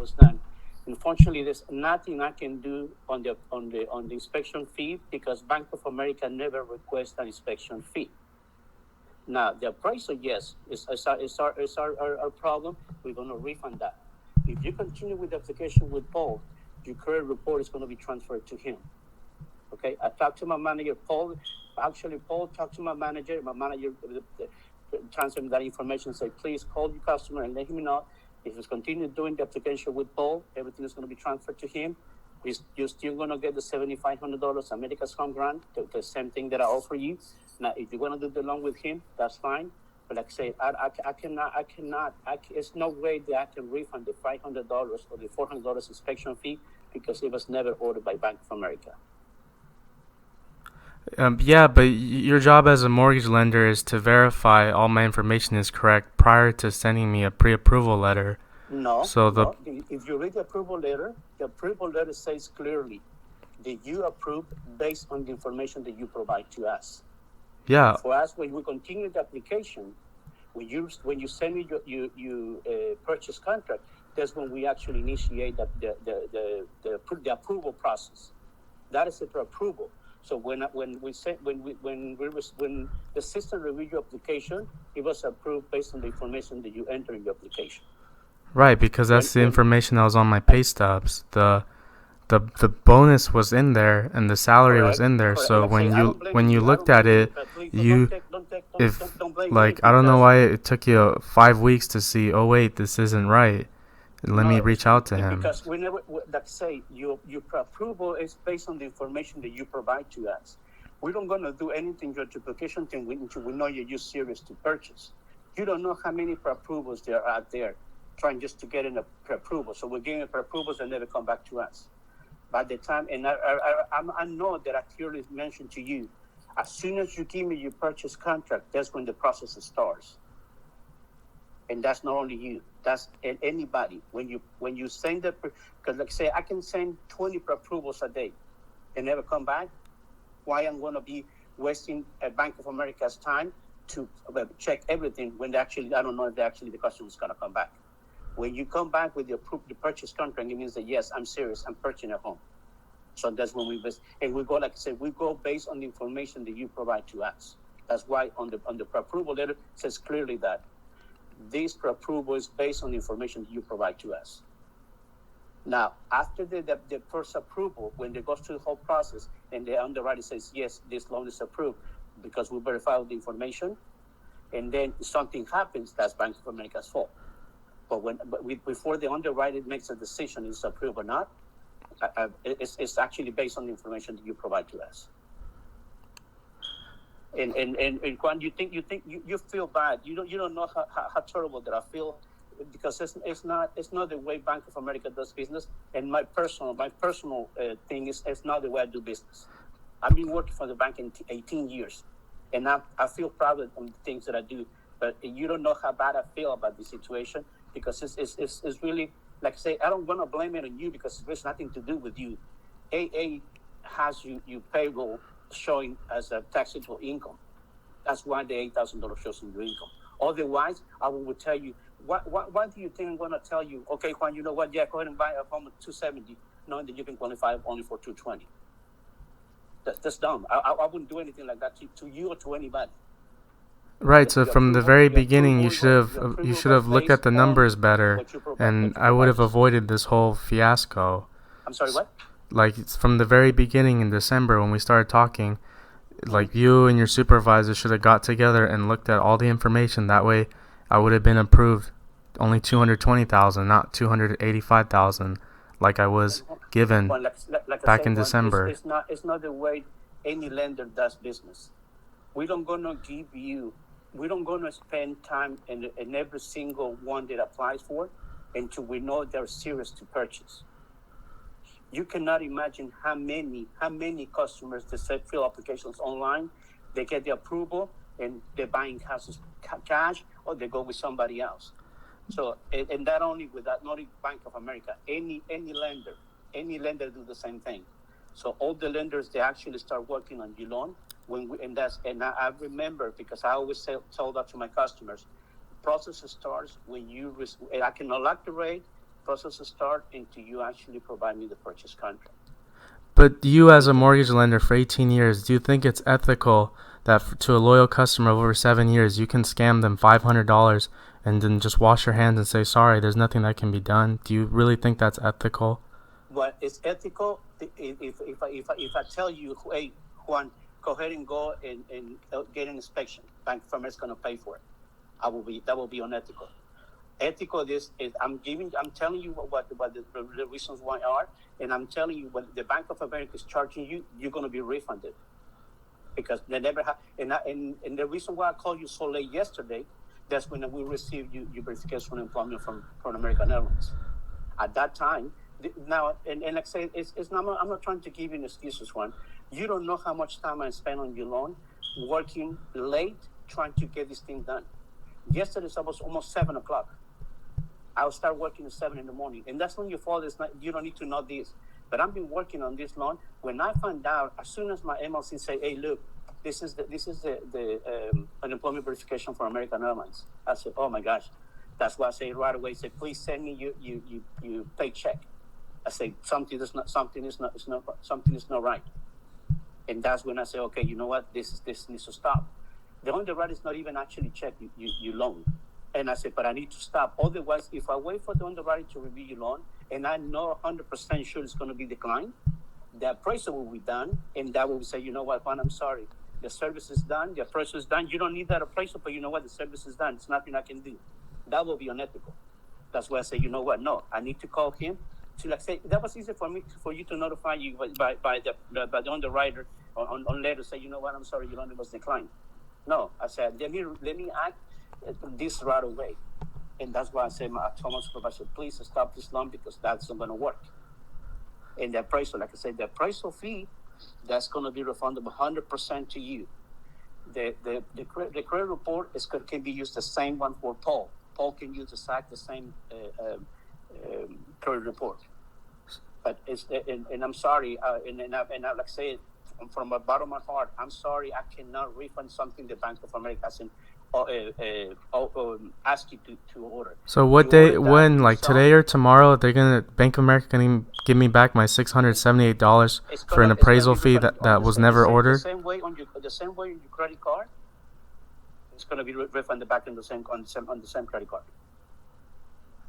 was done. Unfortunately, there's nothing I can do on the inspection fee because Bank of America never requests an inspection fee. Now, the appraisal, yes, is our problem. We're going to refund that. If you continue with the application with Paul, your credit report is going to be transferred to him. Okay, I talked to my manager, Paul. Actually, Paul talked to my manager. My manager transferred that information. Said, please call your customer and let him know if he's continuing doing the application with Paul. Everything is going to be transferred to him. You're still going to get the $7,500 America's Home Grant, the same thing that I offer you. Now, if you want to do the loan with him, that's fine. But like I say, I cannot. There's no way that I can refund the $500 or the $400 inspection fee because it was never ordered by Bank of America. Yeah, but your job as a mortgage lender is to verify all my information is correct prior to sending me a pre-approval letter. No. If you read the approval letter says clearly that you approve based on the information that you provide to us. Yeah. For us, when we continue the application, when you send me your purchase contract, that's when we actually initiate the approval process. That is the approval. So when the system reviewed your application, it was approved based on the information that you enter in your application. Right, because that's the information that was on my pay stubs. The bonus was in there and the salary was in there. Correct. So when you looked at it, I don't know why it took you 5 weeks to see. Oh wait, this isn't right. Let me reach out to him. Because we never, like say, your approval is based on the information that you provide to us. We don't going to do anything to your application until we know you're serious to purchase. You don't know how many pre-approvals there are out there trying just to get in a pre-approval. So we're giving pre-approvals and never come back to us. By the time, and I know that I clearly mentioned to you, as soon as you give me your purchase contract, that's when the process starts. And that's not only you, that's anybody. When you send because like say, I can send 20 approvals a day and never come back. Why I'm going to be wasting Bank of America's time to check everything when I don't know if the customer is going to come back. When you come back with the purchase contract, it means that yes, I'm serious, I'm purchasing a home. So that's when we go, like I said, we go based on the information that you provide to us. That's why on the approval letter it says clearly that this approval is based on the information you provide to us. Now, after the first approval, when it goes through the whole process and the underwriter says, yes, this loan is approved because we verified the information, and then something happens, that's Bank of America's fault. But before the underwriter makes a decision, is approved or not, it's actually based on the information that you provide to us. And Juan, you feel bad. You don't know how terrible that I feel, because it's not the way Bank of America does business. And my personal thing is it's not the way I do business. I've been working for the bank in 18 years, and I feel proud of the things that I do. But you don't know how bad I feel about the situation, because it's really, like I say, I don't want to blame it on you because there's nothing to do with you. AA has you payroll showing as a taxable income. That's why the $8,000 shows in your income. Otherwise, I would tell you, why do you think I'm going to tell you, okay, Juan, you know what? Yeah, go ahead and buy a home at $270, knowing that you can qualify only for $220. That's dumb. I wouldn't do anything like that to you or to anybody. Right. So from the very beginning, you should have looked at the numbers better, and I would have avoided this whole fiasco. I'm sorry, what? Like from the very beginning in December when we started talking, like you and your supervisor should have got together and looked at all the information. That way, I would have been approved only $220,000, not $285,000, like I was given back in December. It's not the way any lender does business. We're not gonna spend time in every single one that applies for until we know they're serious to purchase. You cannot imagine how many customers that fill applications online, they get the approval and they're buying houses cash, or they go with somebody else. So, and not only Bank of America, any lender do the same thing. So all the lenders, they actually start working on your loan I remember, because I always tell that to my customers. The process starts when I can unlock the rate, process start until you actually provide me the purchase contract. But you, as a mortgage lender for 18 years, do you think it's ethical that to a loyal customer of over 7 years, you can scam them $500 and then just wash your hands and say, sorry, there's nothing that can be done? Do you really think that's ethical? Well, it's ethical if I tell you, hey, Juan, go ahead and go and get an inspection. Bank of America is going to pay for it. That will be unethical. Ethical is I'm telling you what the reasons why are, and I'm telling you when the Bank of America is charging you, you're going to be refunded because they never have. And the reason why I called you so late yesterday, that's when we received your verification of employment from American Airlines. At that time, now and like I say, it's not. I'm not trying to give you an excuses, Juan. You don't know how much time I spent on your loan, working late trying to get this thing done. Yesterday it was almost 7:00. I'll start working at 7 in the morning, and that's not your fault. It's not. You don't need to know this. But I've been working on this loan. When I found out, as soon as my MLC say, "Hey, look, this is the unemployment verification for American Airlines," I said, "Oh my gosh." That's why I say right away. Say, "Please send me your paycheck." I say something is not right, and that's when I say, "Okay, you know what? This needs to stop." The underwriter is not even actually check your loan. And I said, but I need to stop. Otherwise, if I wait for the underwriter to review your loan, and I know 100% sure it's going to be declined, the appraisal will be done, and that will say, you know what, Juan, I'm sorry. The service is done, the appraisal is done. You don't need that appraisal, but you know what, the service is done. It's nothing I can do. That will be unethical. That's why I say, you know what, no, I need to call him to like say, that was easy for you to notify you by the underwriter on letter, say, you know what, I'm sorry, your loan was declined. No, I said, let me act this right away. And that's why I told my supervisor, please stop this loan because that's not going to work. And the appraisal, like I said, the appraisal fee, that's going to be refundable 100% to you. The credit report can be used the same one for Paul. Paul can use the same credit report. But and I'm sorry, and I like I say, from the bottom of my heart, I'm sorry, I cannot refund something the Bank of America hasn't ask you to order. So what day, when, like today or tomorrow, Bank of America gonna give me back my $678 for an appraisal fee that was never ordered? The same way on your credit card, it's gonna be refunded back on the same credit card.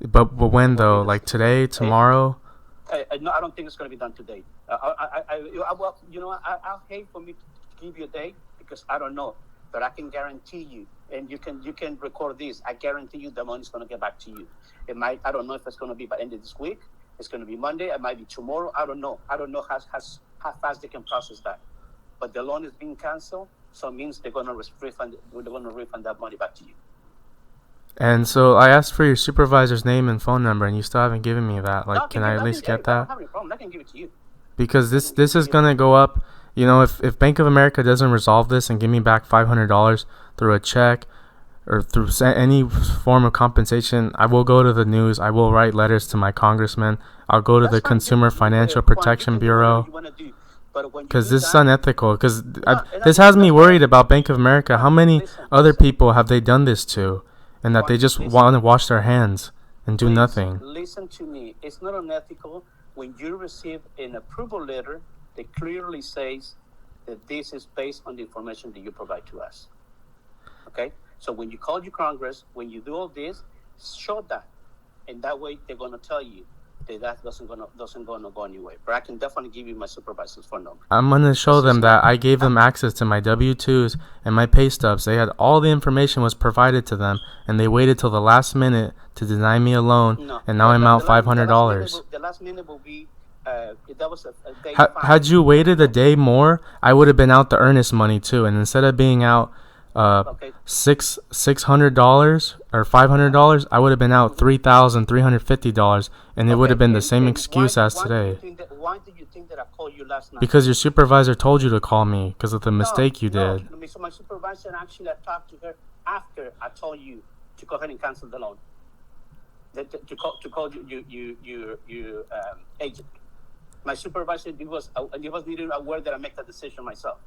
But when though? Like today, tomorrow? No, I don't think it's gonna be done today. I'll hate for me to give you a date because I don't know. But I can guarantee you, and you can record this. I guarantee you the money's going to get back to you. It might. I don't know if it's going to be by the end of this week. It's going to be Monday. It might be tomorrow. I don't know. I don't know how fast they can process that. But the loan is being canceled, so it means they're going to refund. They're going to refund that money back to you. And so I asked for your supervisor's name and phone number, and you still haven't given me that. Like, can I at least get that? I don't have any problem. I can give it to you. Because this is going to go up. You know, if Bank of America doesn't resolve this and give me back $500 through a check or through any form of compensation, I will go to the news. I will write letters to my congressman. I'll go to the Consumer Financial Protection Bureau. Because this is unethical. Because this has me worried about Bank of America. How many other people have they done this to? And that they just want to wash their hands and do nothing. Listen to me. It's not unethical when you receive an approval letter that clearly says that this is based on the information that you provide to us. Okay? So when you call your Congress, when you do all this, show that. And that way they're going to tell you that doesn't go anywhere. But I can definitely give you my supervisor's phone number. I'm going to show them that I gave them access to my W-2s and my pay stubs. They had all the information was provided to them, and they waited till the last minute to deny me a loan, and now I'm out $500. The last minute will be that was a day. Had you waited a day more, I would have been out the earnest money too, and instead of being out $600 or $500, I would have been out $3,350, and it would have been the same excuse as today. Why did you think that I called you last night? Because your supervisor told you to call me because of the mistake you did. So my supervisor actually talked to her after I told you to go ahead and cancel the loan. To call your agent. My supervisor, he was even aware that I make that decision myself.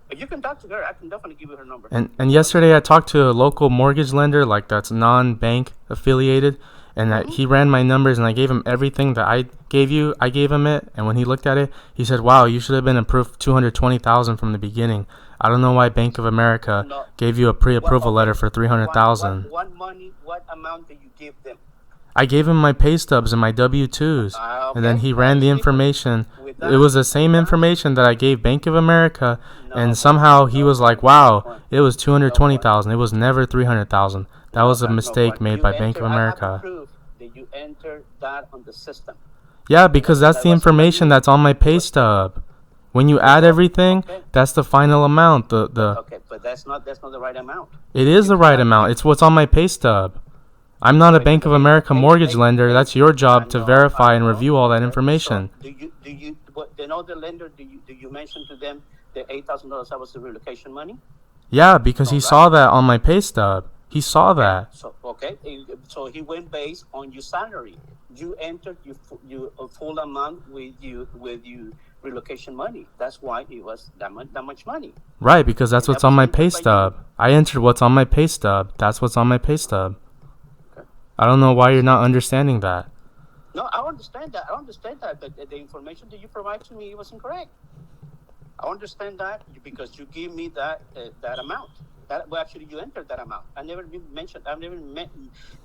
But you can talk to her. I can definitely give you her number. And yesterday I talked to a local mortgage lender, like that's non-bank affiliated, and that he ran my numbers, and I gave him everything that I gave you. I gave him it, and when he looked at it, he said, "Wow, you should have been approved $220,000 from the beginning. I don't know why Bank of America gave you a pre-approval letter for $300,000." What amount did you give them? I gave him my pay stubs and my W-2s, and then he ran the information. It was the same information that I gave Bank of America, and somehow he was like, "Wow, it was $220,000. It was never $300,000." That was a mistake made by Bank of America. I have proof that you entered that on the system. Yeah, because that's the information that's on my pay stub. When you add everything, that's the final amount. Okay, but that's not the right amount. It is the right amount. It's what's on my pay stub. I'm not a Bank of America mortgage lender. That's your job to verify and review all that information. So they know the lender? Do you mention to them the $8,000 that was the relocation money? Yeah, because he saw that on my pay stub. He saw that. So he went based on your salary. You entered your full amount with you relocation money. That's why it was that much money. Right, because that's what's on my pay stub. I entered what's on my pay stub. That's what's on my pay stub. Okay. I don't know why you're not understanding that. No, I understand that. But the information that you provide to me was incorrect. I understand that because you give me that amount. Actually, you entered that amount. I never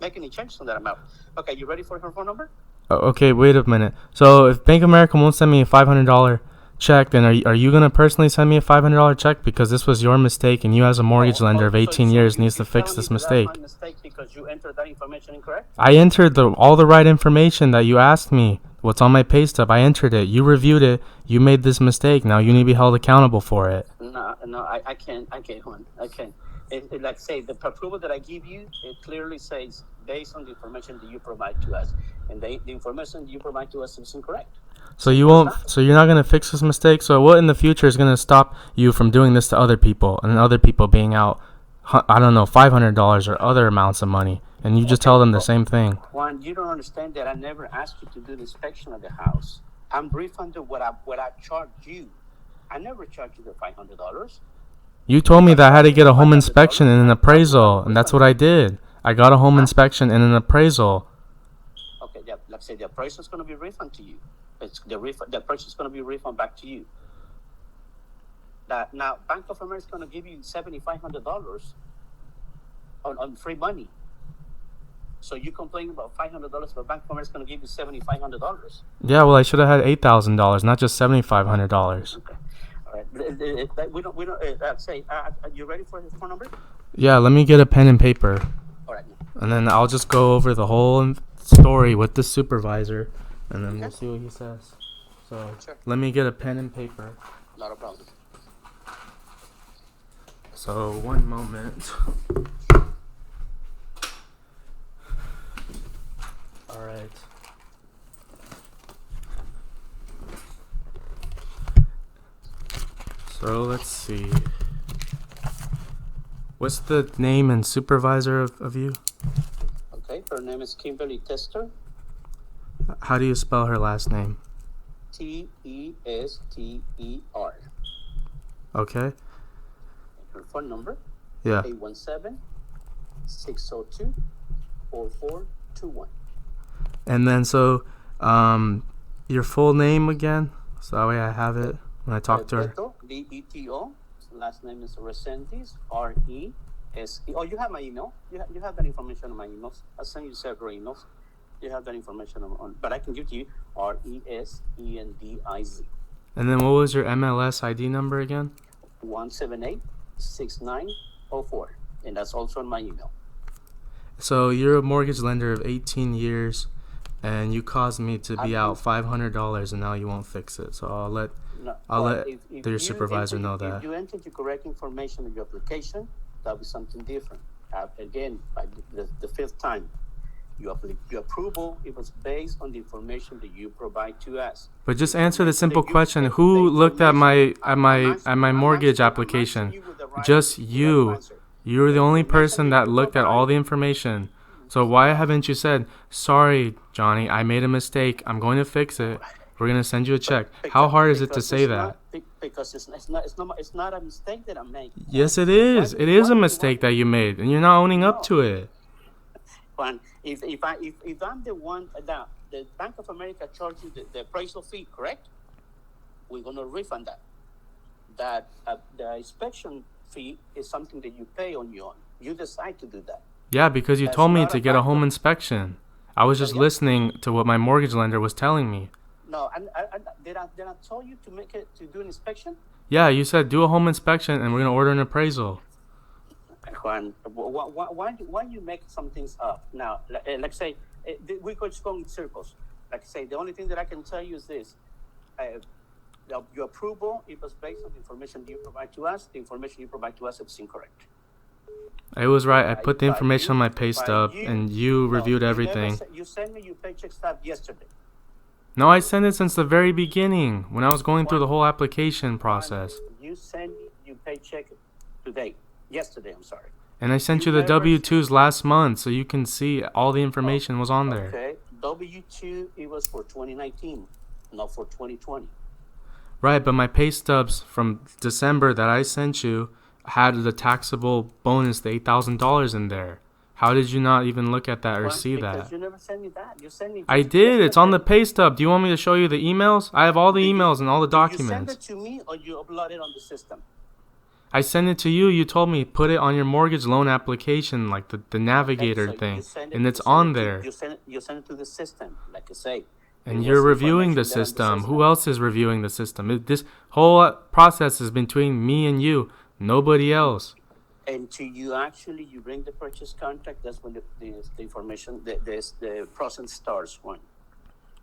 make any changes on that amount. Okay, you ready for her phone number? Okay, wait a minute. So if Bank of America won't send me a $500 check, then are you going to personally send me a $500 check? Because this was your mistake, and you as a mortgage lender of 18 years needs to fix this mistake. That's my mistake because you entered that information incorrect? I entered all the right information that you asked me. What's on my pay stub, I entered it. You reviewed it. You made this mistake. Now you need to be held accountable for it. No, I can't, Juan. I can't. Like say, the approval that I give you, it clearly says based on the information that you provide to us, and the information you provide to us is incorrect. So you won't. So you're not gonna fix this mistake. So what in the future is gonna stop you from doing this to other people, and other people being out, I don't know, $500 or other amounts of money, and you just tell them the same thing? Juan, you don't understand that I never asked you to do the inspection of the house. I'm refunded what I charged you. I never charged you the $500. You told me that I had to get a home inspection and an appraisal, and that's what I did. I got a home inspection and an appraisal. Okay, yeah, let's say the appraisal is going to be refunded to you. The appraisal is going to be refunded back to you. Now, Bank of America is going to give you $7,500 on free money. So you complain about $500, but Bank of America is going to give you $7,500. Yeah, well, I should have had $8,000, not just $7,500. Okay. All right. We don't say. You ready for his phone number? Yeah, let me get a pen and paper. All right. And then I'll just go over the whole story with the supervisor, and then we'll see what he says. So sure. Let me get a pen and paper. Not a problem. So 1 moment. All right. So let's see. What's the name and supervisor of you? Okay, her name is Kimberly Tester. How do you spell her last name? Tester. Okay. Her phone number? Yeah. 817-602-4421. And then your full name again, so that way I have it when I talk to her. Beto, Beto. Last name is Resendiz, R-E-S-E. Oh, you have my email. You have that information on my emails. I'll send you several emails. You have that information on, but I can give you R-E-S-E-N-D-I-Z. And then what was your MLS ID number again? 178-6904, and that's also on my email. So you're a mortgage lender of 18 years, and you caused me to be out $500, and now you won't fix it. So I'll let your supervisor know that. If you entered the correct information in your application, that'll be something different. Again, by the fifth time, your approval, it was based on the information that you provide to us. But just answer the simple question: who looked at my mortgage application? Just you. You're the only person that looked at all the information. So why haven't you said, "Sorry, Johnny, I made a mistake. I'm going to fix it. We're going to send you a check"? How hard is it to say that? Because it's not a mistake that I'm making. Yes, it is. It is a mistake that you made, and you're not owning up to it. Juan, If I'm the one that the Bank of America charges you the appraisal fee, correct? We're gonna refund that. The inspection fee is something that you pay on your own. You decide to do that. Yeah, because you That's told me not to a get a bank. home inspection. I was just Yeah. listening to what my mortgage lender was telling me. No, and did I tell you to do an inspection? Yeah, you said do a home inspection and we're gonna order an appraisal. Juan, why you make some things up? Now, like say, we could just go in circles. Like say, the only thing that I can tell you is this. Your approval, it was based on the information you provide to us. The information you provide to us is incorrect. It was right. I put the information on my pay stub and you reviewed everything. You sent me your paycheck stub yesterday. No, I sent it since the very beginning when I was going through the whole application process. You sent me your paycheck yesterday, I'm sorry. And I sent you the W-2s last month so you can see all the information was on there. Okay, W-2, it was for 2019, not for 2020. Right, but my pay stubs from December that I sent you had the taxable bonus, the $8,000 in there. How did you not even look at that or see that? Because you never sent me that. You sent me. I did. It's on the pay stub. Do you want me to show you the emails? I have all the emails and all the documents. You send it to me or you upload it on the system? I sent it to you. You told me put it on your mortgage loan application, like the navigator thing, and it's on there. You send it to the system, like I say. And you're reviewing the system. Who else is reviewing the system? This whole process is between me and you. Nobody else. Until you bring the purchase contract, that's when the information, the process starts. One,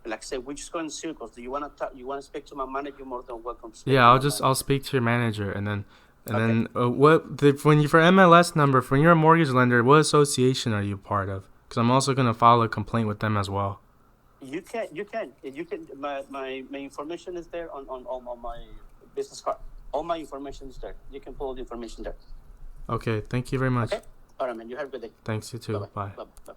like I said, we're just going in circles. Do you want to talk? You want to speak to my manager? You're more than welcome. Yeah, I'll speak to your manager, and then when you for MLS number, when you're a mortgage lender, what association are you part of? Because I'm also gonna file a complaint with them as well. You can. My information is there on my business card. All my information is there. You can pull the information there. Okay, thank you very much. Okay. All right, man. You have a good day. Thanks, you too. Bye-bye. Bye. Bye-bye.